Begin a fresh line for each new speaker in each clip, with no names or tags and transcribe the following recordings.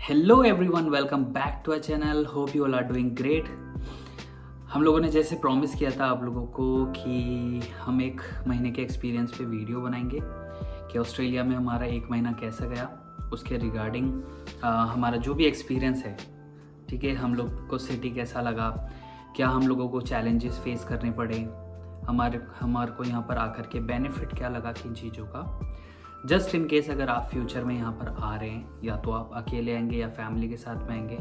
Hello everyone, welcome back to a channel. Hope you all are doing great. हम लोगों ने जैसे promise किया था आप लोगों को कि हम 1 महीने के एक्सपीरियंस पे वीडियो बनाएंगे कि ऑस्ट्रेलिया में हमारा 1 महीना कैसा गया, उसके रिगार्डिंग हमारा जो भी एक्सपीरियंस है, ठीक है। हम लोग को सिटी कैसा लगा, क्या हम लोगों को चैलेंजेस फेस करने पड़े, हमारे को यहाँ पर आकर के बेनिफिट क्या लगा किन चीज़ों का। जस्ट इन केस अगर आप फ्यूचर में यहाँ पर आ रहे हैं, या तो आप अकेले आएंगे या फैमिली के साथ में आएंगे।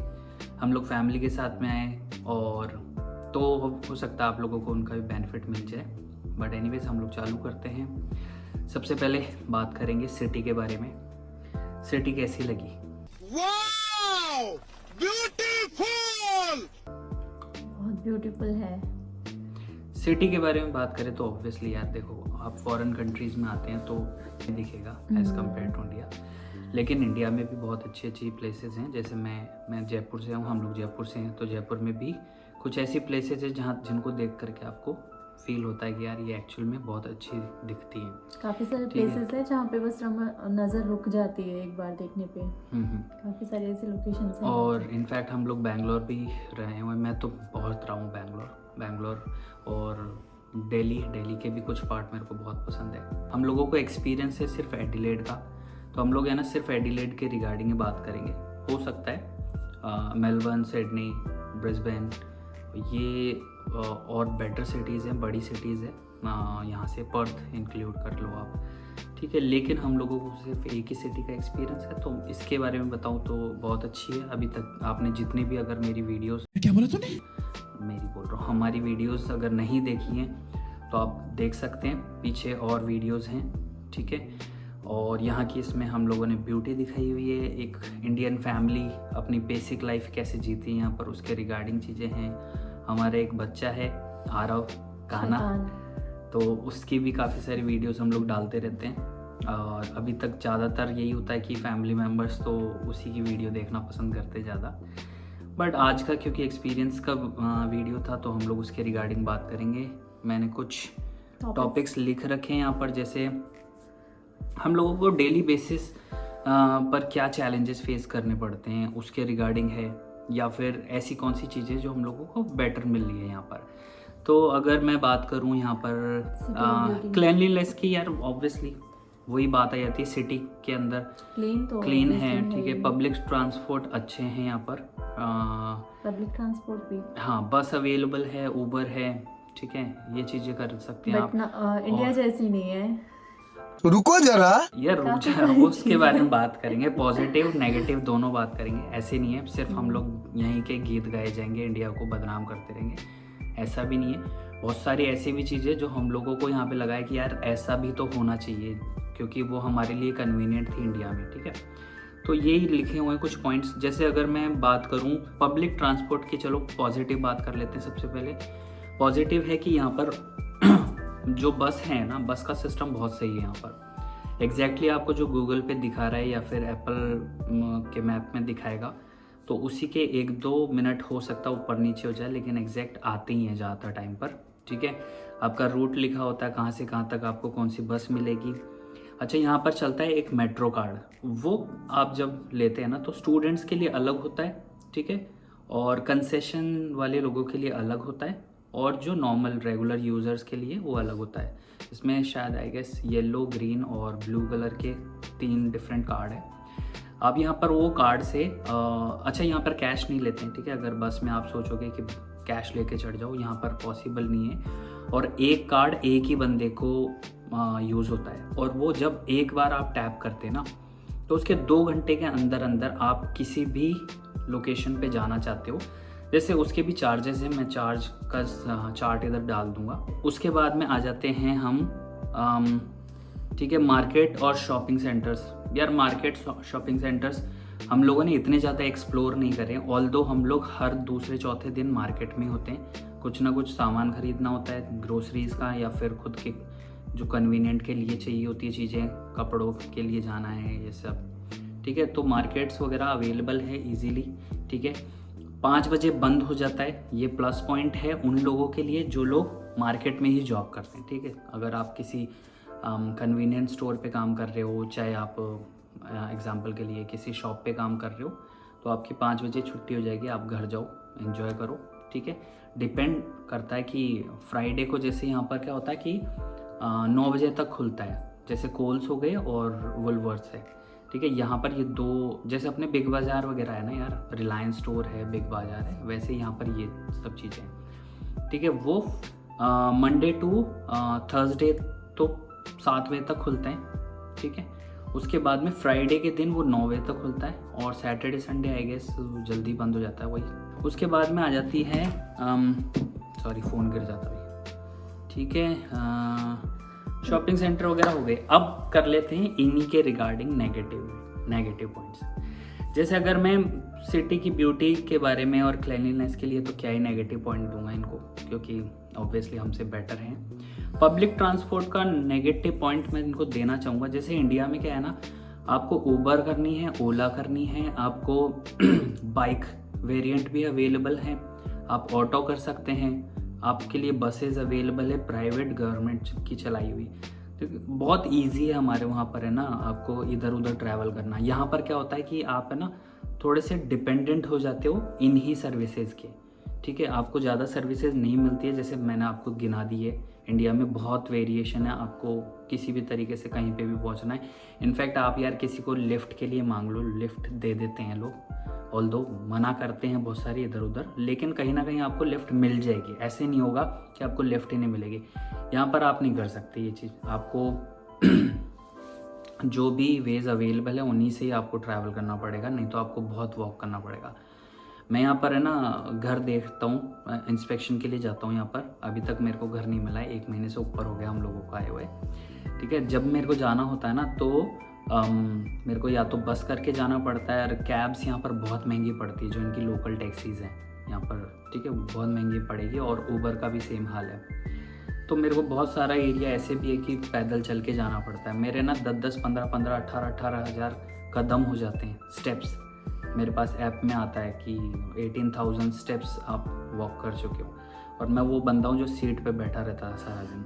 हम लोग फैमिली के साथ में आए और तो हो सकता है आप लोगों को उनका भी बेनिफिट मिल जाए। बट एनीवेज हम लोग चालू करते हैं। सबसे पहले बात करेंगे सिटी के बारे में। सिटी कैसी लगी?
वाओ, ब्यूटीफुल,
बहुत ब्यूटीफुल है।
सिटी के बारे में बात करें तो ऑब्वियसली यार देखो, आप फॉरेन कंट्रीज़ में आते हैं तो नहीं दिखेगा एज़ कम्पेयर टू इंडिया। लेकिन इंडिया में भी बहुत अच्छी अच्छी प्लेसेस हैं। जैसे मैं जयपुर से हूँ, हम लोग जयपुर से हैं, तो जयपुर में भी कुछ ऐसी प्लेसेस हैं जहाँ जिनको देख करके आपको फील होता है कि यार ये एक्चुअल में बहुत अच्छी दिखती हैं।
काफ़ी सारे प्लेसेस है जहाँ पे बस नज़र रुक जाती है एक बार देखने पे। काफ़ी सारी ऐसी लोकेशंस हैं।
और इनफैक्ट हम लोग बैंगलोर भी रहे हुए हैं। मैं तो बहुत रहा हूँ बैंगलोर और दिल्ली के भी कुछ पार्ट मेरे को बहुत पसंद है। हम लोगों को एक्सपीरियंस है सिर्फ एडिलेड का, तो हम लोग है ना सिर्फ एडिलेड के रिगार्डिंग ही बात करेंगे। हो सकता है मेलबर्न, सिडनी, ब्रिस्बेन, ये और बेटर सिटीज़ हैं, बड़ी सिटीज़ हैं। यहाँ से पर्थ इंक्लूड कर लो आप, ठीक है। लेकिन हम लोगों को सिर्फ एक ही सिटी का एक्सपीरियंस है, तो इसके बारे में बताऊँ तो बहुत अच्छी है। अभी तक आपने जितनी भी अगर मेरी वीडियोस,
क्या बोला तूने?
मेरी बोल रहा हूँ, हमारी वीडियोस अगर नहीं देखी हैं तो आप देख सकते हैं, पीछे और वीडियोस हैं, ठीक है। और यहाँ की इसमें हम लोगों ने ब्यूटी दिखाई हुई है, एक इंडियन फैमिली अपनी बेसिक लाइफ कैसे जीती है यहाँ पर, उसके रिगार्डिंग चीज़ें हैं। हमारा एक बच्चा है आरव काना, तो उसकी भी काफ़ी सारी वीडियोस हम लोग डालते रहते हैं। और अभी तक ज़्यादातर यही होता है कि फैमिली मेम्बर्स तो उसी की वीडियो देखना पसंद करते ज़्यादा। बट आज का क्योंकि एक्सपीरियंस का वीडियो था तो हम लोग उसके रिगार्डिंग बात करेंगे। मैंने कुछ टॉपिक्स लिख रखे हैं यहाँ पर, जैसे हम लोगों को डेली बेसिस पर क्या चैलेंजेस फेस करने पड़ते हैं उसके रिगार्डिंग है, या फिर ऐसी कौन सी चीज़ें जो हम लोगों को बेटर मिल रही है यहाँ पर। तो अगर मैं बात करूँ यहाँ पर क्लीनलीनेस की, यार ऑब्वियसली वही बात आ जाती है। सिटी के अंदर क्लीन है, ठीक है। पब्लिक ट्रांसपोर्ट अच्छे हैं यहाँ पर,
पब्लिक ट्रांसपोर्ट भी,
हाँ, बस अवेलेबल है, उबर है, ठीक है। ये चीज़ें कर सकते हैं आप।
इंडिया जैसी नहीं है।
रुको जरा
यार रुक जाओ, उसके बारे में बात करेंगे। पॉजिटिव नेगेटिव दोनों बात करेंगे। ऐसे नहीं है सिर्फ हम लोग यहीं के गीत गाए जाएंगे, इंडिया को बदनाम करते रहेंगे, ऐसा भी नहीं है। बहुत सारी ऐसी भी चीज़ें जो हम लोगों को यहाँ पे लगा है कि यार ऐसा भी तो होना चाहिए, क्योंकि वो हमारे लिए कन्वीनियंट थी इंडिया में, ठीक है। तो यही लिखे हुए हैं कुछ पॉइंट्स। जैसे अगर मैं बात करूँ पब्लिक ट्रांसपोर्ट की, चलो पॉजिटिव बात कर लेते हैं। सबसे पहले पॉजिटिव है कि यहाँ पर जो बस है ना, बस का सिस्टम बहुत सही है यहाँ पर। एग्जैक्टली आपको जो गूगल पे दिखा रहा है या फिर एप्पल के मैप में दिखाएगा, तो उसी के 1-2 मिनट हो सकता है ऊपर नीचे हो जाए, लेकिन एग्जैक्ट आते ही हैं ज़्यादातर टाइम पर, ठीक है। आपका रूट लिखा होता है, कहाँ से कहाँ तक आपको कौन सी बस मिलेगी। अच्छा, यहाँ पर चलता है एक मेट्रो कार्ड, वो आप जब लेते हैं ना तो स्टूडेंट्स के लिए अलग होता है, ठीक है, और कंसेशन वाले लोगों के लिए अलग होता है, और जो नॉर्मल रेगुलर यूज़र्स के लिए वो अलग होता है। इसमें शायद आई गेस येलो, ग्रीन और ब्लू कलर के 3 डिफरेंट कार्ड है। आप यहाँ पर वो कार्ड से अच्छा, यहाँ पर कैश नहीं लेते हैं, ठीक है। अगर बस में आप सोचोगे कि कैश लेके चढ़ जाओ, यहाँ पर पॉसिबल नहीं है। और एक कार्ड एक ही बंदे को यूज़ होता है, और वो जब एक बार आप टैप करते हैं ना, तो उसके 2 घंटे के अंदर अंदर आप किसी भी लोकेशन पे जाना चाहते हो। जैसे उसके भी चार्जेस हैं, मैं चार्ज का चार्ट इधर डाल दूंगा। उसके बाद में आ जाते हैं हम, ठीक है, मार्केट और शॉपिंग सेंटर्स। यार मार्केट शॉपिंग सेंटर्स हम लोगों ने इतने ज़्यादा एक्सप्लोर नहीं करे, ऑल्दो हम लोग हर दूसरे चौथे दिन मार्केट में होते हैं। कुछ ना कुछ सामान खरीदना होता है ग्रोसरीज़ का, या फिर खुद के जो कन्वीनियंट के लिए चाहिए होती है चीज़ें, कपड़ों के लिए जाना है, ये सब, ठीक है। तो मार्केट्स वगैरह अवेलेबल है ईजीली, ठीक है। 5 बजे बंद हो जाता है, ये प्लस पॉइंट है उन लोगों के लिए जो लोग मार्केट में ही जॉब करते हैं, ठीक है। अगर आप किसी कन्वीनियंस स्टोर पे काम कर रहे हो, चाहे आप एग्जांपल के लिए किसी शॉप पे काम कर रहे हो, तो आपकी 5 बजे छुट्टी हो जाएगी, आप घर जाओ, एंजॉय करो, ठीक है। डिपेंड करता है कि फ्राइडे को जैसे यहाँ पर क्या होता है कि 9 बजे तक खुलता है, जैसे कोल्स हो गए और वुलवर्थ है, ठीक है। यहाँ पर ये दो, जैसे अपने बिग बाज़ार वगैरह है ना यार, रिलायंस स्टोर है, बिग बाज़ार है, वैसे यहाँ पर ये सब चीज़ें हैं, ठीक है। वो मंडे टू थर्सडे तो 7 बजे तक खुलते हैं, ठीक है। उसके बाद में फ्राइडे के दिन वो 9 बजे तक खुलता है, और सैटरडे संडे आई गेस जल्दी बंद हो जाता है वही। उसके बाद में आ जाती है सॉरी फ़ोन गिर जाता है, ठीक है। शॉपिंग सेंटर वगैरह हो गए। अब कर लेते हैं इन्हीं के रिगार्डिंग नेगेटिव पॉइंट्स। जैसे अगर मैं सिटी की ब्यूटी के बारे में और क्लीनलीनेस के लिए तो क्या ही नेगेटिव पॉइंट दूंगा इनको, क्योंकि ऑब्वियसली हमसे बेटर हैं। पब्लिक ट्रांसपोर्ट का नेगेटिव पॉइंट मैं इनको देना चाहूँगा। जैसे इंडिया में क्या है ना, आपको उबर करनी है, ओला करनी है, आपको बाइक वेरिएंट भी अवेलेबल है, आप ऑटो कर सकते हैं, आपके लिए बसेज अवेलेबल है, प्राइवेट गवर्नमेंट की चलाई हुई, तो बहुत इजी है हमारे वहाँ पर है ना आपको इधर उधर ट्रैवल करना। यहाँ पर क्या होता है कि आप है ना थोड़े से डिपेंडेंट हो जाते हो इन्हीं सर्विसेज के, ठीक है। आपको ज़्यादा सर्विसेज नहीं मिलती है, जैसे मैंने आपको गिना दी है। इंडिया में बहुत वेरिएशन है, आपको किसी भी तरीके से कहीं पे भी पहुंचना है। इनफैक्ट आप यार किसी को लिफ्ट के लिए मांग लो, लिफ्ट दे देते हैं लोग, ऑल्दो मना करते हैं बहुत सारी इधर उधर, लेकिन कहीं ना कहीं आपको लिफ्ट मिल जाएगी। ऐसे नहीं होगा कि आपको लिफ्ट ही नहीं मिलेगी। यहाँ पर आप नहीं कर सकते ये चीज़, आपको जो भी वेज अवेलेबल है उन्हीं से ही आपको ट्रैवल करना पड़ेगा, नहीं तो आपको बहुत वॉक करना पड़ेगा। मैं यहाँ पर है ना घर देखता हूँ, इंस्पेक्शन के लिए जाता हूँ यहाँ पर। अभी तक मेरे को घर नहीं मिला है, 1 महीने से ऊपर हो गया हम लोगों को आए हुए, ठीक है। जब मेरे को जाना होता है ना तो मेरे को या तो बस करके जाना पड़ता है, और कैब्स यहाँ पर बहुत महंगी पड़ती है, जो इनकी लोकल टैक्सीज़ हैं यहाँ पर, ठीक है, बहुत महंगी पड़ेगी। और ऊबर का भी सेम हाल है। तो मेरे को बहुत सारा एरिया ऐसे भी है कि पैदल चल के जाना पड़ता है। मेरे ना 10-10, 15-15, 18-18 हज़ार कदम हो जाते हैं, स्टेप्स। मेरे पास ऐप में आता है कि 18,000 स्टेप्स आप वॉक कर चुके हो, और मैं वो बंदा हूँ जो सीट पे बैठा रहता है सारा दिन,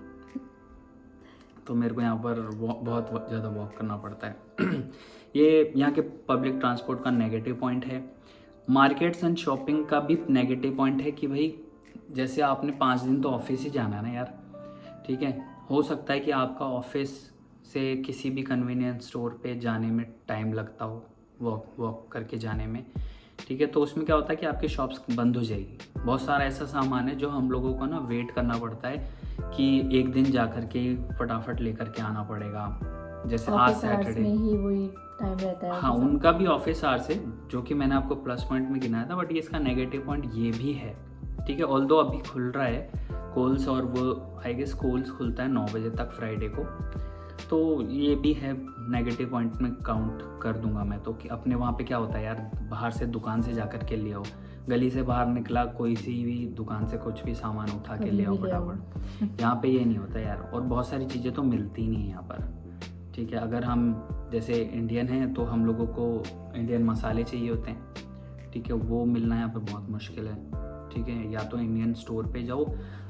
तो मेरे को यहाँ पर बहुत ज़्यादा वॉक करना पड़ता है। ये यहाँ के पब्लिक ट्रांसपोर्ट का नेगेटिव पॉइंट है। मार्केट्स एंड शॉपिंग का भी नेगेटिव पॉइंट है कि भाई जैसे आपने 5 दिन तो ऑफिस ही जाना है ना यार, ठीक है। हो सकता है कि आपका ऑफिस से किसी भी कन्वीनियंस स्टोर पे जाने में टाइम लगता हो, वॉक करके जाने में, ठीक है। तो उसमें क्या होता है कि आपकी शॉप्स बंद हो जाएगी। बहुत सारा ऐसा सामान है जो हम लोगों को ना वेट करना पड़ता है कि एक दिन जा कर के फटाफट लेकर के आना पड़ेगा। जैसे आज सैटरडे
में ही वही टाइम रहता है।
हाँ, उनका भी ऑफिस आवर्स है, जो कि मैंने आपको प्लस पॉइंट में गिनाया था, बट ये इसका नेगेटिव पॉइंट ये भी है, ठीक है। ऑल्दो अभी खुल रहा है कोल्स, और वो आई गेस कोल्स खुलता है 9 बजे तक फ्राइडे को, तो ये भी है नेगेटिव पॉइंट में काउंट कर दूंगा मैं तो। कि अपने वहाँ पे क्या होता है यार, बाहर से दुकान से जा कर के ले आओ, गली से बाहर निकला कोई सी भी दुकान से कुछ भी सामान उठा के ले आओ फटाफट। यहाँ पे ये नहीं होता यार, और बहुत सारी चीज़ें तो मिलती नहीं है यहाँ पर, ठीक है। अगर हम जैसे इंडियन हैं तो हम लोगों को इंडियन मसाले चाहिए होते हैं, ठीक है, वो मिलना यहाँ पे बहुत मुश्किल है, ठीक है। या तो इंडियन स्टोर पे जाओ,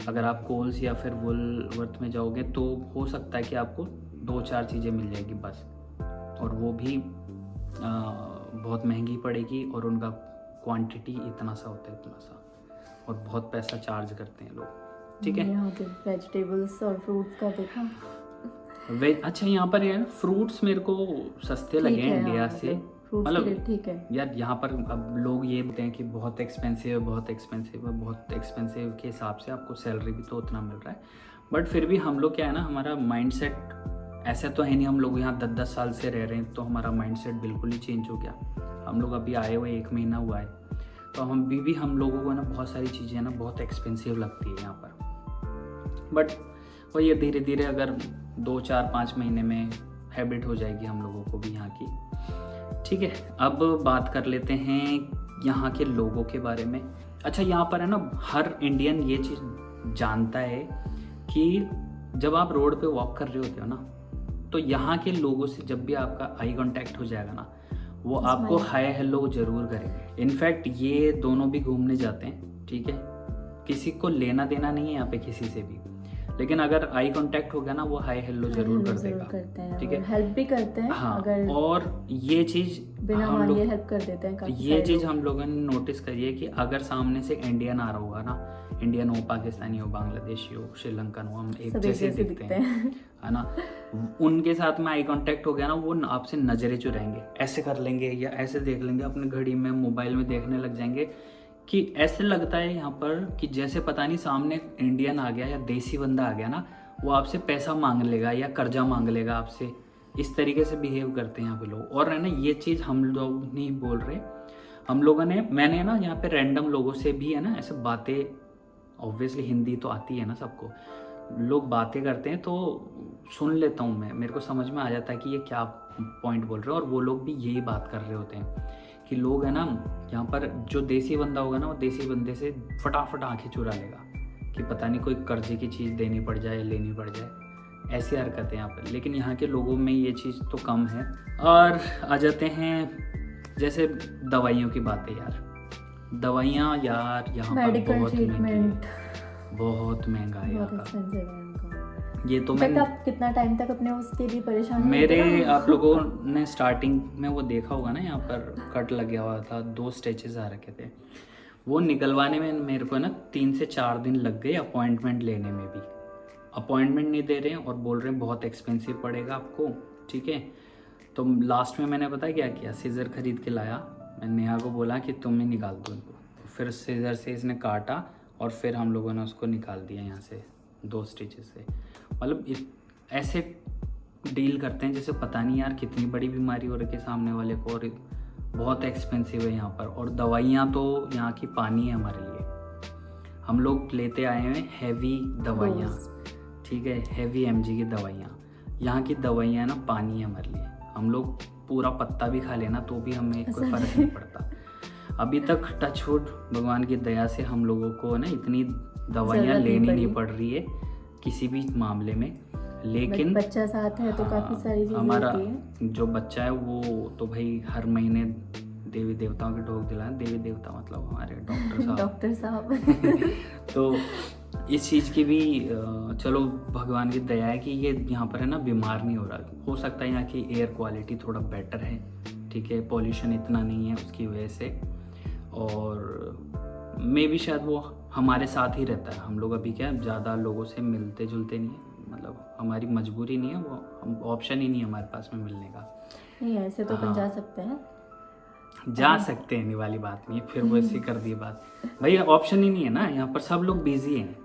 अगर आप कोल्स या फिर वुलवर्थ में जाओगे तो हो सकता है कि आपको 2-4 चीज़ें मिल जाएगी बस, और वो भी बहुत महंगी पड़ेगी, और उनका क्वांटिटी इतना सा होता है, इतना सा, और बहुत पैसा चार्ज करते हैं लोग, ठीक है।
यहाँ के वेजिटेबल्स और फ्रूट्स का देखा
अच्छा, यहाँ पर यार फ्रूट्स मेरे को सस्ते लगे हैं इंडिया से, मतलब
ठीक है
यार। यहाँ पर अब लोग ये बोलते हैं कि बहुत एक्सपेंसिव है, बहुत एक्सपेंसिव है, बहुत एक्सपेंसिव के हिसाब से आपको सैलरी भी तो उतना मिल रहा है, बट फिर भी हम लोग क्या है ना, हमारा माइंडसेट ऐसा तो है नहीं, हम लोग यहाँ 10-10 साल से रह रहे हैं, तो हमारा माइंडसेट बिल्कुल ही चेंज हो गया। हम लोग अभी आए हुए 1 महीना हुआ है, तो हम लोगों को ना बहुत सारी चीज़ें ना बहुत एक्सपेंसिव लगती है यहाँ पर, बट वो ये धीरे धीरे अगर 2-4-5 महीने में हैबिट हो जाएगी हम लोगों को भी यहाँ की, ठीक है। अब बात कर लेते हैं यहाँ के लोगों के बारे में। अच्छा, यहाँ पर है ना हर इंडियन ये चीज़ जानता है कि जब आप रोड पे वॉक कर रहे होते हो ना, तो यहाँ के लोगों से जब भी आपका आई कांटेक्ट हो जाएगा ना, वो आपको हाय हेलो जरूर करेंगे। इनफैक्ट ये दोनों भी घूमने जाते हैं, ठीक है, किसी को लेना देना नहीं है यहाँ पे किसी से भी, लेकिन अगर आई कांटेक्ट हो गया ना, वो हाई हेलो जरूर कर देगा,
करते हैं,
ठीक है,
हेल्प भी करते हैं।
हाँ।
अगर
और ये चीज
बिना
हम लोग
मांगे हेल्प कर देते हैं काफी
ये
सारे
चीज़
लोग।
हम लोगों ने नोटिस करी है कि अगर सामने से इंडियन आ रहा होगा ना, इंडियन हो, पाकिस्तानी हो, बांग्लादेशी हो, श्रीलंकन हो, हम एक
सब
जैसे दिखते हैं, है ना। उनके साथ में आई कांटेक्ट हो गया ना, वो आपसे नजरें चुराएंगे, ऐसे कर लेंगे या ऐसे देख लेंगे, अपने घड़ी में मोबाइल में देखने लग जाएंगे कि ऐसे लगता है यहाँ पर कि जैसे पता नहीं सामने इंडियन आ गया या देसी बंदा आ गया ना, वो आपसे पैसा मांग लेगा या कर्जा मांग लेगा आपसे। इस तरीके से बिहेव करते हैं यहाँ पे लोग। और है ना, ये चीज़ हम लोग नहीं बोल रहे, हम लोगों ने, मैंने ना यहाँ पे रैंडम लोगों से भी है ना ऐसे बातें, ऑब्वियसली हिंदी तो आती है ना सबको, लोग बातें करते हैं तो सुन लेता हूँ मैं, मेरे को समझ में आ जाता है कि ये क्या पॉइंट बोल रहे हैं। और वो लोग भी यही बात कर रहे होते हैं कि लोग है ना यहाँ पर, जो देसी बंदा होगा ना, वो देसी बंदे से फटाफट आंखें चुरा लेगा कि पता नहीं कोई कर्जे की चीज़ देनी पड़ जाए, लेनी पड़ जाए, ऐसी हरकतें यहाँ पर। लेकिन यहाँ के लोगों में ये चीज़ तो कम है। और आ जाते हैं जैसे दवाइयों की बातें, यार दवाइयाँ यार यहाँ पर
मेडिकल
बहुत महंगी
ट्रीटमेंट
है, बहुत महंगा है यहाँ
बहुत
का।
एक्सपेंसिव है उनका।
ये तो
इनफैक्ट
मैं,
आप कितना टाइम तक अपने उसके लिए परेशान
मेरे
होते ना?
आप लोगों ने स्टार्टिंग में वो देखा होगा ना, यहाँ पर कट लगा हुआ था, 2 स्टेचेस आ रखे थे, वो निकलवाने में मेरे को ना 3 से 4 दिन लग गए, अपॉइंटमेंट लेने में भी। अपॉइंटमेंट नहीं दे रहे हैं और बोल रहे हैं बहुत एक्सपेंसिव पड़ेगा आपको, ठीक है। तो लास्ट में मैंने पता क्या किया, सीज़र खरीद के लाया, मैंने नेहा को बोला कि तुम ही निकाल दो इनको, फिर सीज़र से इसने काटा और फिर हम लोगों ने उसको निकाल दिया यहाँ से 2 स्टिचेस से। मतलब ऐसे डील करते हैं जैसे पता नहीं यार कितनी बड़ी बीमारी हो रही है सामने वाले को, और बहुत एक्सपेंसिव है यहाँ पर। और दवाइयाँ तो यहाँ की पानी है हमारे लिए, हम लोग लेते आए हैं हैवी दवाइयाँ, ठीक है, हैवी mg की दवाइयाँ। यहाँ की दवाइयाँ ना पानी है हमारे लिए, हम लोग पूरा पत्ता भी खा लेना तो भी हमें कोई फ़र्क नहीं पड़ता। अभी तक टचवुड भगवान की दया से हम लोगों को ना इतनी दवाइयाँ लेनी नहीं पड़ रही है किसी भी मामले में। लेकिन
बच्चा साथ है तो काफी सारी चीजें
हमारा
होती है।
जो बच्चा है वो तो भाई हर महीने देवी देवताओं के ढोक दिलाए, देवी देवता मतलब हमारे डॉक्टर साहब
डॉक्टर साहब
तो इस चीज़ की भी चलो भगवान की दया है कि ये यहाँ पर है ना बीमार नहीं हो रहा। हो सकता है यहाँ की एयर क्वालिटी थोड़ा बेटर है, ठीक है, पॉल्यूशन इतना नहीं है उसकी वजह से, और मे भी शायद वो हमारे साथ ही रहता है। हम लोग अभी क्या ज़्यादा लोगों से मिलते जुलते नहीं है, मतलब हमारी मजबूरी नहीं है, वो ऑप्शन ही नहीं है हमारे पास में मिलने का।
नहीं ऐसे तो अपन जा सकते हैं,
जा सकते हैं, नहीं वाली बात नहीं है, फिर वो ऐसी कर दी बात। भाई ऑप्शन ही नहीं है ना, यहाँ पर सब लोग बिजी हैं,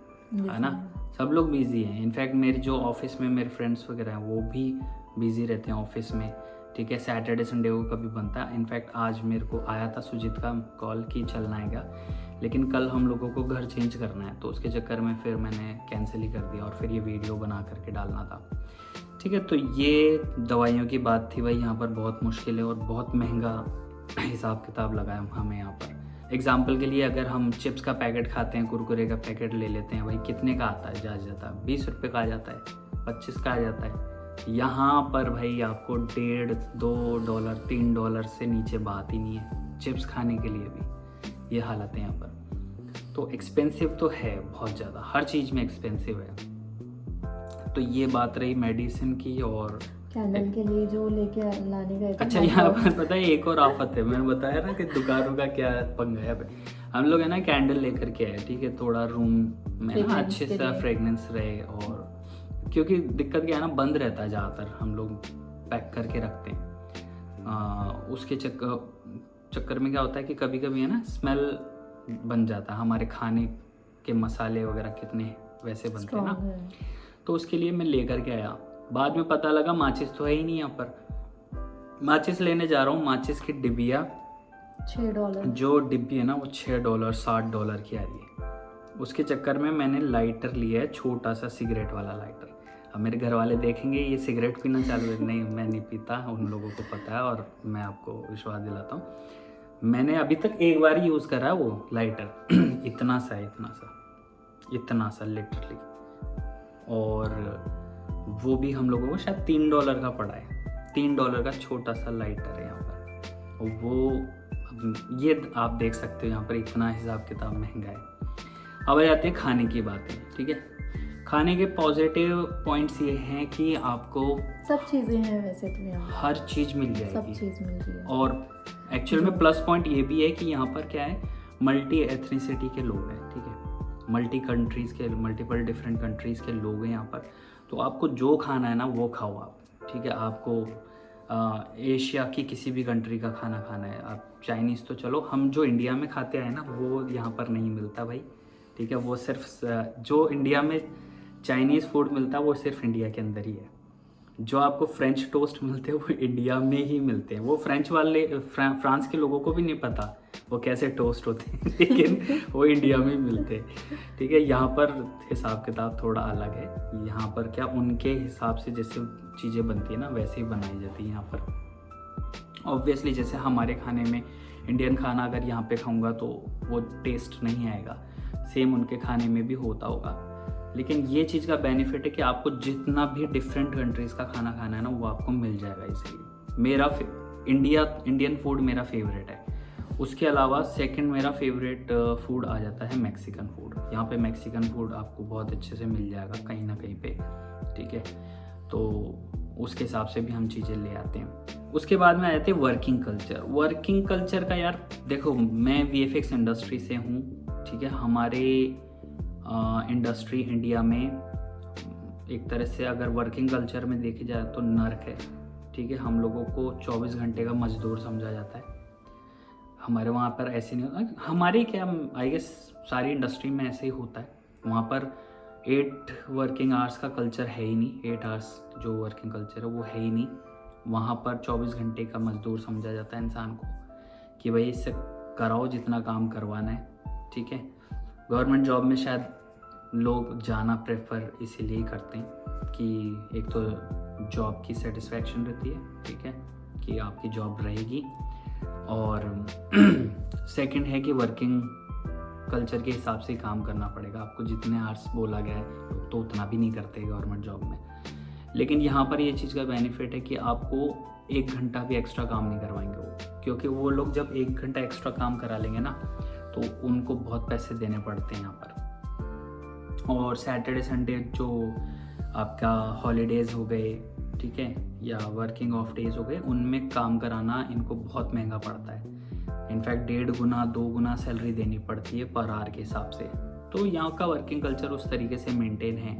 है ना, सब लोग बिजी हैं। इनफैक्ट मेरे जो ऑफिस में मेरे फ्रेंड्स वगैरह हैं वो भी बिजी रहते हैं ऑफिस में, ठीक है, सैटरडे संडे को कभी बनता है। इनफैक्ट आज मेरे को आया था सुजीत का कॉल कि चलना है क्या, लेकिन कल हम लोगों को घर चेंज करना है, तो उसके चक्कर में फिर मैंने कैंसिल ही कर दिया, और फिर ये वीडियो बना करके डालना था, ठीक है। तो ये दवाइयों की बात थी भाई, यहाँ पर बहुत मुश्किल है और बहुत महंगा हिसाब किताब लगा है हमें यहाँ पर। एग्जाम्पल के लिए अगर हम चिप्स का पैकेट खाते हैं, कुरकुरे का पैकेट ले लेते हैं, भाई कितने का आता है, जाता 20 रुपये का आ जाता है, 25 का आ जाता है। यहाँ पर भाई आपको $1.5, $2, $3 से नीचे बात ही नहीं है चिप्स खाने के लिए भी। ये हालत है यहाँ पर, तो एक्सपेंसिव तो है बहुत ज़्यादा, हर चीज़ में एक्सपेंसिव है। तो ये बात रही मेडिसिन की। और
कैंडल के लिए जो लेके लाने गए थे,
अच्छा यहाँ पर पता है एक और आफत है, मैंने बताया ना कि दुकानों का क्या पंगा है। हम लोग है ना कैंडल लेकर के आए, ठीक है, थोड़ा रूम में ना अच्छे से फ्रेगनेंस रहे, और क्योंकि दिक्कत क्या है ना, बंद रहता है ज़्यादातर, हम लोग पैक करके रखते हैं। उसके चक्कर में क्या होता है कि कभी कभी है ना स्मेल बन जाता है, हमारे खाने के मसाले वगैरह कितने वैसे बनते हैं ना, तो उसके लिए मैं लेकर के आया। बाद में पता लगा माचिस तो है ही नहीं यहाँ पर। माचिस लेने जा रहा हूँ, माचिस की डिबिया
$6,
जो डिब्बी है ना वो $6 $60 की आ रही है। उसके चक्कर में मैंने लाइटर लिया है, छोटा सा सिगरेट वाला लाइटर। अब मेरे घर वाले देखेंगे ये सिगरेट पीना चालू है, नहीं मैं नहीं पीता, उन लोगों को पता है और मैं आपको विश्वास दिलाता हूँ। मैंने अभी तक एक बार ही यूज़ करा है वो लाइटर इतना सा लिटरली, और वो भी हम लोगों को शायद $3 का पड़ा है। $3 का छोटा सा लाइटर है यहाँ पर, और वो ये आप देख सकते हो यहाँ पर इतना हिसाब किताब महंगा है। अब आ जाते हैं खाने की बातें, ठीक है। खाने के पॉजिटिव पॉइंट्स ये हैं कि आपको
सब चीज़ें हैं वैसे तो यहाँ,
हर चीज़ मिल
सब
जाएगी।
चीज़ मिल रही है।
और एक्चुअल में प्लस पॉइंट ये भी है कि यहाँ पर क्या है, मल्टी एथनिसिटी के लोग हैं, ठीक है, मल्टी कंट्रीज़ के, मल्टीपल डिफरेंट कंट्रीज़ के लोग हैं यहाँ पर। तो आपको जो खाना है ना वो खाओ आप, ठीक है। आपको एशिया की किसी भी कंट्री का खाना खाना है, आप चाइनीज़ तो चलो, हम जो इंडिया में खाते हैं ना वो यहाँ पर नहीं मिलता भाई, ठीक है। वो सिर्फ जो इंडिया में चाइनीज़ फूड मिलता है वो सिर्फ इंडिया के अंदर ही है। जो आपको फ्रेंच टोस्ट मिलते हैं वो इंडिया में ही मिलते हैं। वो फ्रेंच वाले फ्रांस के लोगों को भी नहीं पता वो कैसे टोस्ट होते हैं लेकिन वो इंडिया में ही मिलते हैं, ठीक है। यहाँ पर हिसाब किताब थोड़ा अलग है। यहाँ पर क्या उनके हिसाब से जैसे चीज़ें बनती है ना वैसे ही बनाई जाती है यहाँ पर। ऑब्वियसली जैसे हमारे खाने में इंडियन खाना अगर यहाँ पे खाऊंगा तो वो टेस्ट नहीं आएगा, सेम उनके खाने में भी होता होगा। लेकिन ये चीज़ का बेनिफिट है कि आपको जितना भी डिफरेंट कंट्रीज़ का खाना खाना है ना वो आपको मिल जाएगा। इसलिए मेरा इंडियन फूड मेरा फेवरेट है। उसके अलावा सेकंड मेरा फेवरेट फूड आ जाता है मैक्सिकन फूड। यहाँ पे मैक्सिकन फूड आपको बहुत अच्छे से मिल जाएगा कहीं ना कहीं पे, ठीक है। तो उसके हिसाब से भी हम चीज़ें ले आते हैं। उसके बाद में आ जाते हैं वर्किंग कल्चर। वर्किंग कल्चर का यार देखो, मैं VFX इंडस्ट्री से हूँ, ठीक है। हमारे इंडस्ट्री इंडिया में एक तरह से अगर वर्किंग कल्चर में देखी जाए तो नर्क है, ठीक है। हम लोगों को 24 घंटे का मजदूर समझा जाता है। हमारे वहाँ पर ऐसे नहीं होता। हमारे क्या, आई गेस सारी इंडस्ट्री में ऐसे ही होता है। वहाँ पर 8 वर्किंग आवर्स का कल्चर है ही नहीं। 8 आवर्स जो वर्किंग कल्चर है वो है ही नहीं। वहाँ पर 24 घंटे का मजदूर समझा जाता है इंसान को कि भाई इससे कराओ जितना काम करवाना है, ठीक है। गवर्नमेंट जॉब में शायद लोग जाना प्रेफर इसीलिए करते हैं कि एक तो जॉब की सेटिस्फैक्शन रहती है, ठीक है, कि आपकी जॉब रहेगी। और सेकंड है कि वर्किंग कल्चर के हिसाब से काम करना पड़ेगा आपको। जितने आवर्स बोला गया है तो उतना भी नहीं करते गवर्नमेंट जॉब में। लेकिन यहाँ पर ये चीज़ का बेनिफिट है कि आपको 1 घंटा भी एक्स्ट्रा काम नहीं करवाएंगे वो, क्योंकि वो लोग जब 1 घंटा एक्स्ट्रा काम करा लेंगे ना तो उनको बहुत पैसे देने पड़ते हैं यहाँ पर। और सैटरडे संडे जो आपका हॉलीडेज़ हो गए, ठीक है, या वर्किंग ऑफ डेज हो गए, उनमें काम कराना इनको बहुत महंगा पड़ता है। इनफैक्ट 1.5 गुना 2 गुना सैलरी देनी पड़ती है पर आवर के हिसाब से। तो यहाँ का वर्किंग कल्चर उस तरीके से मेंटेन है।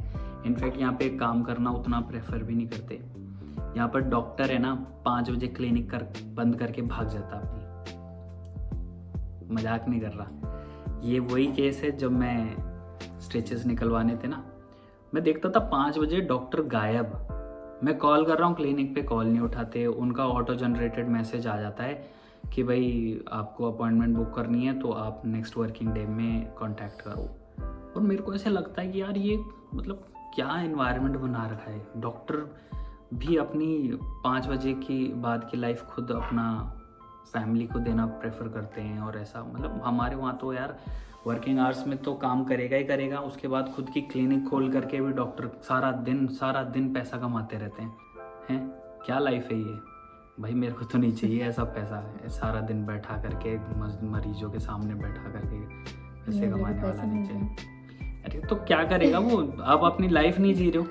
इनफैक्ट यहाँ पे काम करना उतना प्रेफर भी नहीं करते। यहाँ पर डॉक्टर है ना 5 बजे क्लिनिक बंद करके भाग जाता अपनी, मजाक नहीं कर रहा। ये वही केस है जब मैं स्टिचेस निकलवाने थे ना, मैं देखता था 5 बजे डॉक्टर गायब। मैं कॉल कर रहा हूँ क्लिनिक पे, कॉल नहीं उठाते। उनका ऑटो जनरेटेड मैसेज आ जाता है कि भाई आपको अपॉइंटमेंट बुक करनी है तो आप नेक्स्ट वर्किंग डे में कांटेक्ट करो। और मेरे को ऐसे लगता है कि यार ये मतलब क्या एनवायरनमेंट बना रखा है। डॉक्टर भी अपनी 5 बजे की बाद की लाइफ खुद अपना फैमिली को देना प्रेफर करते हैं। और ऐसा मतलब हमारे वहाँ तो यार वर्किंग आवर्स में तो काम करेगा ही करेगा, उसके बाद खुद की क्लिनिक खोल करके भी डॉक्टर सारा दिन पैसा कमाते रहते हैं। क्या लाइफ है ये भाई? मेरे को तो नहीं चाहिए ऐसा पैसा है, सारा दिन बैठा करके मरीजों के सामने बैठा करके पैसे कमाने वाला नहीं चाहिए। अरे तो क्या करेगा वो? आप अपनी लाइफ नहीं जी रहे हो।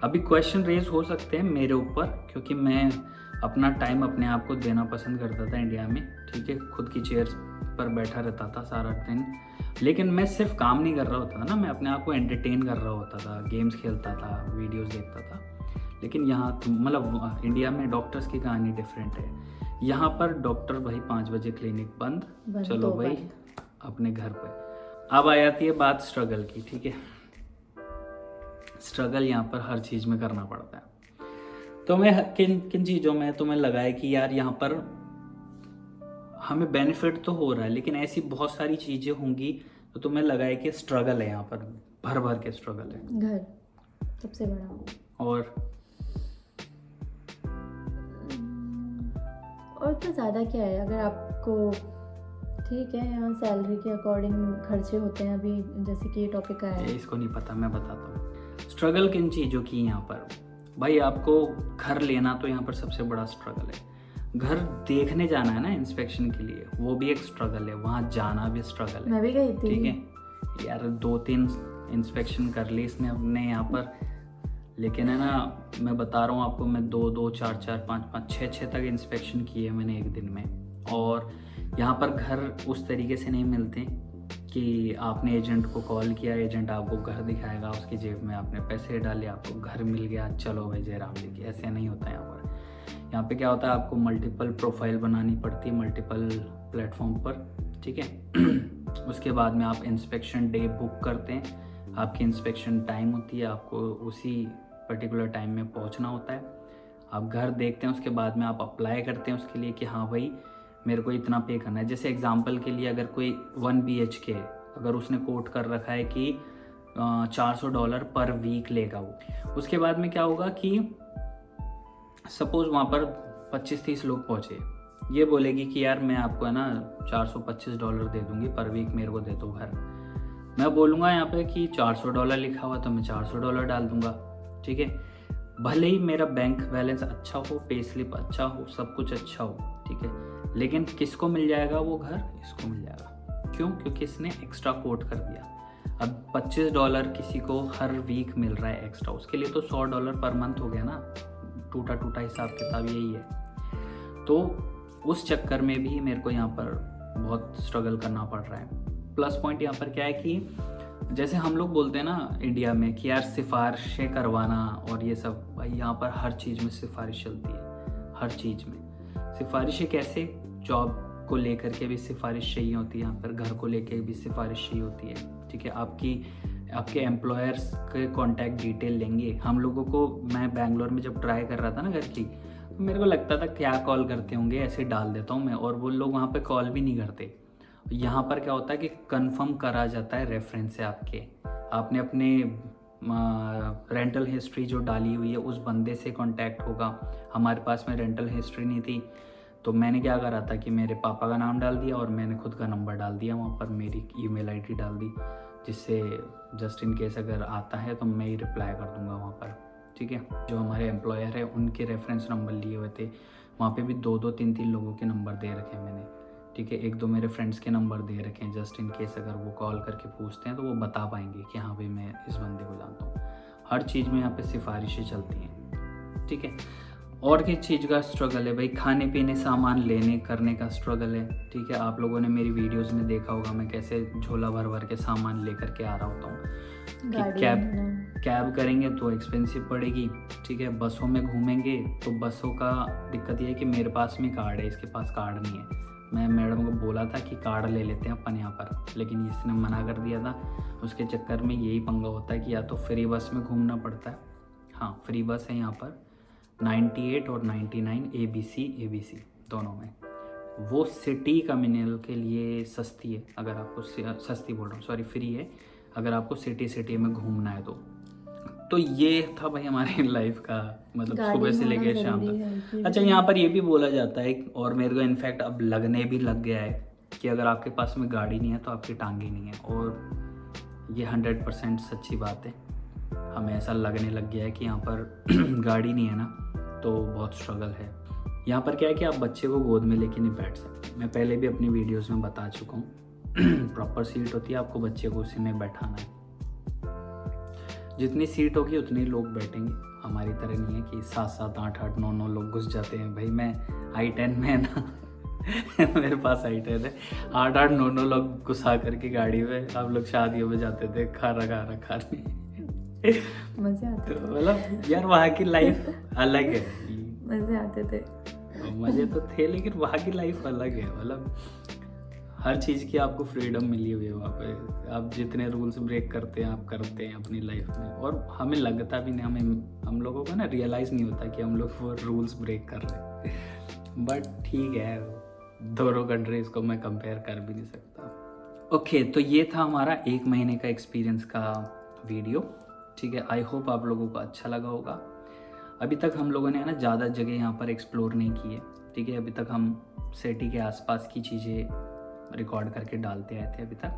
अभी क्वेश्चन रेज हो सकते हैं मेरे ऊपर, क्योंकि मैं अपना टाइम अपने आप को देना पसंद करता था इंडिया में, ठीक है। खुद की चेयर पर बैठा रहता था सारा दिन, लेकिन मैं सिर्फ काम नहीं कर रहा होता था ना, मैं अपने आप को एंटरटेन कर रहा होता था, गेम्स खेलता था, वीडियोस देखता था। लेकिन यहाँ मतलब इंडिया में डॉक्टर्स की कहानी डिफरेंट है। यहाँ पर डॉक्टर भाई 5 बजे क्लिनिक बंद, चलो भाई अपने घर पे। अब आ जाती है बात स्ट्रगल की, ठीक है। स्ट्रगल यहाँ पर हर चीज़ में करना पड़ता है। तो मैं किन चीज़ों में तुम्हें लगा है कि यार यहाँ पर हमें बेनिफिट तो हो रहा है, लेकिन ऐसी बहुत सारी चीज़ें होंगी तो तुम्हें लगा है कि स्ट्रगल है यहाँ पर, भर भर के स्ट्रगल है।
घर सबसे बड़ा। और तो ज़्यादा क्या है, अगर आपको ठीक है यहाँ सैलरी के अकॉर्डिंग खर्चे होते हैं। अभी जैसे कि ये टॉपिक आया है,
इसको नहीं पता, मैं बताता हूँ। स्ट्रगल किन चीज़ों की यहाँ पर भाई, आपको घर लेना तो यहाँ पर सबसे बड़ा स्ट्रगल है। घर देखने जाना है ना इंस्पेक्शन के लिए, वो भी एक स्ट्रगल है। वहाँ जाना भी स्ट्रगल है।
मैं भी गई थी,
ठीक है यार। 2-3 इंस्पेक्शन कर ली इसने अपने यहाँ पर, लेकिन है ना मैं बता रहा हूँ आपको, मैं 2-2, 4-4, 5-5, 6-6 तक इंस्पेक्शन किए मैंने एक दिन में। और यहाँ पर घर उस तरीके से नहीं मिलते कि आपने एजेंट को कॉल किया, एजेंट आपको घर दिखाएगा, उसकी जेब में आपने पैसे डाले, आपको घर मिल गया, चलो भाई जयराम जी की, ऐसे नहीं होता यहाँ पर। यहाँ पे क्या होता है, आपको मल्टीपल प्रोफाइल बनानी पड़ती है मल्टीपल प्लेटफॉर्म पर, ठीक है। उसके बाद में आप इंस्पेक्शन डे बुक करते हैं, आपकी इंस्पेक्शन टाइम होती है, आपको उसी पर्टिकुलर टाइम में पहुंचना होता है। आप घर देखते हैं, उसके बाद में आप अप्लाई करते हैं उसके लिए कि हाँ भाई मेरे को इतना पे करना है। जैसे एग्जांपल के लिए अगर कोई 1 BHK अगर उसने कोट कर रखा है कि $400 पर वीक लेगा वो, उसके बाद में क्या होगा कि सपोज वहाँ पर 25-30 लोग पहुँचे, ये बोलेगी कि यार मैं आपको है ना $425 दे दूँगी पर वीक, मेरे को दे दो घर। मैं बोलूँगा यहाँ पे कि $400 लिखा हुआ तो मैं $400 डाल दूँगा, ठीक है। भले ही मेरा बैंक बैलेंस अच्छा हो, पे स्लिप अच्छा हो, सब कुछ अच्छा हो, ठीक है, लेकिन किसको मिल जाएगा वो घर? इसको मिल जाएगा। क्यों? क्योंकि इसने एक्स्ट्रा कोट कर दिया। अब $25 किसी को हर वीक मिल रहा है एक्स्ट्रा, उसके लिए तो $100 पर मंथ हो गया ना, टूटा टूटा हिसाब किताब यही है। तो उस चक्कर में भी मेरे को यहाँ पर बहुत स्ट्रगल करना पड़ रहा है। प्लस पॉइंट यहाँ पर क्या है कि जैसे हम लोग बोलते हैं ना इंडिया में कि यार सिफारिशें करवाना और ये सब, भाई यहाँ पर हर चीज़ में सिफारिश चलती है, हर चीज़ में सिफारिशें। कैसे? जॉब को लेकर के भी सिफारिश चाहिए होती है, यहाँ पर घर को लेकर भी सिफारिश चाहिए होती है, ठीक है। आपके एम्प्लॉयर्स के कॉन्टैक्ट डिटेल लेंगे। हम लोगों को, मैं बैंगलोर में जब ट्राई कर रहा था ना घर की, तो मेरे को लगता था क्या कॉल करते होंगे, ऐसे डाल देता हूँ मैं, और वो लोग वहाँ पे कॉल भी नहीं करते। यहाँ पर क्या होता है कि कंफर्म करा जाता है रेफरेंस से। आपने अपने रेंटल हिस्ट्री जो डाली हुई है उस बंदे से कांटेक्ट होगा। हमारे पास में रेंटल हिस्ट्री नहीं थी, तो मैंने क्या करा था कि मेरे पापा का नाम डाल दिया और मैंने खुद का नंबर डाल दिया वहाँ पर, मेरी ईमेल आईडी डाल दी, जिससे जस्ट इन केस अगर आता है तो मैं ही रिप्लाई कर दूंगा वहाँ पर, ठीक है। जो हमारे एम्प्लॉयर है उनके रेफरेंस नंबर लिए हुए थे, वहाँ पे भी 2-2, 3-3 लोगों के नंबर दे रखे हैं मैंने, ठीक है। 1-2 मेरे फ्रेंड्स के नंबर दे रखे हैं, जस्ट इन केस अगर वो कॉल करके पूछते हैं तो वो बता पाएंगे कि हाँ भाई मैं इस बंदे को जानता हूँ। हर चीज़ में यहाँ पे सिफारिशें चलती हैं, ठीक है। और किस चीज़ का स्ट्रगल है भाई? खाने पीने सामान लेने करने का स्ट्रगल है, ठीक है। आप लोगों ने मेरी वीडियोस में देखा होगा मैं कैसे झोला भर भर के सामान लेकर के आ रहा होता हूँ कि कैब करेंगे तो एक्सपेंसिव पड़ेगी, ठीक है। बसों में घूमेंगे तो बसों का दिक्कत ये है कि मेरे पास में कार्ड है, इसके पास कार्ड नहीं है। मैं मैडम को बोला था कि कार्ड ले लेते हैं अपन यहाँ पर, लेकिन इसने मना कर दिया था। उसके चक्कर में यही पंगा होता है कि या तो फ्री बस में घूमना पड़ता है। हाँ, फ्री बस है यहाँ पर 98 और 99 ABC दोनों में। वो सिटी कम्युनल के लिए सस्ती है, अगर आपको सस्ती बोल रहा हूँ, सॉरी, फ्री है अगर आपको सिटी में घूमना है तो ये था भाई हमारी लाइफ का, मतलब सुबह से लेकर शाम तक। अच्छा, यहाँ पर ये भी बोला जाता है, और मेरे को इनफैक्ट अब लगने भी लग गया है कि अगर आपके पास में गाड़ी नहीं है तो आपकी टांगे नहीं है, और ये 100% सच्ची बात है। हमें ऐसा लगने लग गया है कि यहाँ पर गाड़ी नहीं है ना तो बहुत स्ट्रगल है। यहाँ पर क्या है कि आप बच्चे को गोद में लेके नहीं बैठ सकते, मैं पहले भी अपनी वीडियोस में बता चुका हूँ। प्रॉपर सीट होती है, आपको बच्चे को उसी में बैठाना है। जितनी सीट होगी उतने लोग बैठेंगे, हमारी तरह नहीं है कि 7-7, 8-8, 9-9 लोग घुस जाते हैं। भाई मैं I10 में है ना मेरे पास I10 है, 8-8, 9-9 लोग घुसा करके गाड़ी में हम लोग शादियों में जाते थे, खाना खाने।
मजे आते थे,
मतलब यार वहाँ की लाइफ अलग है।
मजे आते थे,
मजे तो थे, लेकिन वहाँ की लाइफ अलग है। मतलब हर चीज़ की आपको फ्रीडम मिली हुई है वहाँ पे, आप जितने रूल्स ब्रेक करते हैं आप करते हैं अपनी लाइफ में, और हमें लगता भी नहीं, हम लोगों को ना रियलाइज़ नहीं होता कि हम लोग वो रूल्स ब्रेक कर रहे हैं। बट ठीक है, दोनों कंट्रीज को मैं कंपेयर कर भी नहीं सकता। ओके, तो ये था हमारा 1 महीने का एक्सपीरियंस का वीडियो, ठीक है। आई होप आप लोगों को अच्छा लगा होगा। अभी तक हम लोगों ने है ना ज़्यादा जगह यहाँ पर एक्सप्लोर नहीं की है, ठीक है। अभी तक हम सिटी के आसपास की चीज़ें रिकॉर्ड करके डालते आए थे अभी तक,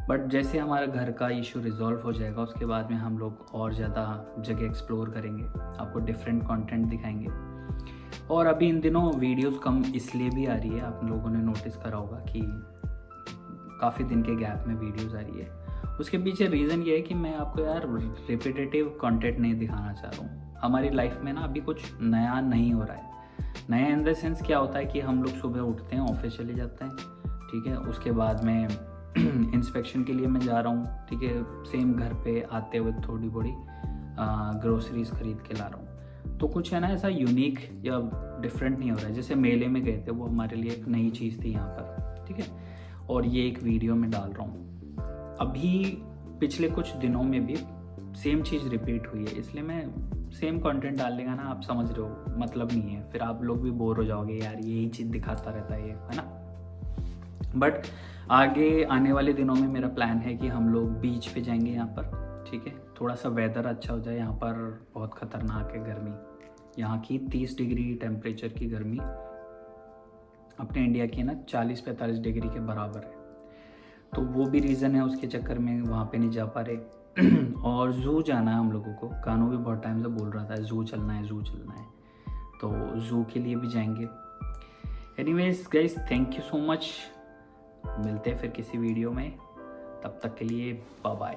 बट जैसे हमारा घर का इशू रिजॉल्व हो जाएगा उसके बाद में हम लोग और ज़्यादा जगह एक्सप्लोर करेंगे, आपको डिफरेंट कंटेंट दिखाएंगे। और अभी इन दिनों वीडियोस कम इसलिए भी आ रही है, आप लोगों ने नोटिस करा होगा कि काफ़ी दिन के गैप में वीडियोस आ रही है, उसके पीछे रीज़न ये है कि मैं आपको यार रिपीटेटिव कंटेंट नहीं दिखाना चाह रहा हूँ। हमारी लाइफ में ना अभी कुछ नया नहीं हो रहा है। नया इन द सेंस क्या होता है कि हम लोग सुबह उठते हैं, ऑफिस चले जाते हैं, ठीक है, उसके बाद में इंस्पेक्शन के लिए मैं जा रहा हूँ, ठीक है, सेम घर पे आते हुए थोड़ी बड़ी ग्रोसरीज खरीद के ला रहा हूँ। तो कुछ है ना ऐसा यूनिक या डिफरेंट नहीं हो रहा है। जैसे मेले में गए थे, वो हमारे लिए एक नई चीज़ थी यहाँ पर, ठीक है, और ये एक वीडियो में डाल रहा हूँ। अभी पिछले कुछ दिनों में भी सेम चीज़ रिपीट हुई है, इसलिए मैं सेम कंटेंट डालने का ना, आप समझ रहे हो, मतलब नहीं है। फिर आप लोग भी बोर हो जाओगे, यार यही चीज़ दिखाता रहता है ये, है ना। बट आगे आने वाले दिनों में मेरा प्लान है कि हम लोग बीच पे जाएंगे यहाँ पर, ठीक है, थोड़ा सा वेदर अच्छा हो जाए। यहाँ पर बहुत ख़तरनाक है गर्मी, यहाँ की 30 डिग्री टेम्परेचर की गर्मी अपने इंडिया की ना 40-45 डिग्री के बराबर है। तो वो भी रीज़न है, उसके चक्कर में वहाँ पे नहीं जा पा रहे। और ज़ू जाना है हम लोगों को। कानू भी बहुत टाइम से बोल रहा था ज़ू चलना है, ज़ू चलना है, तो ज़ू के लिए भी जाएंगे। Anyways guys, thank you so much. मिलते हैं फिर किसी वीडियो में, तब तक के लिए बाय बाय।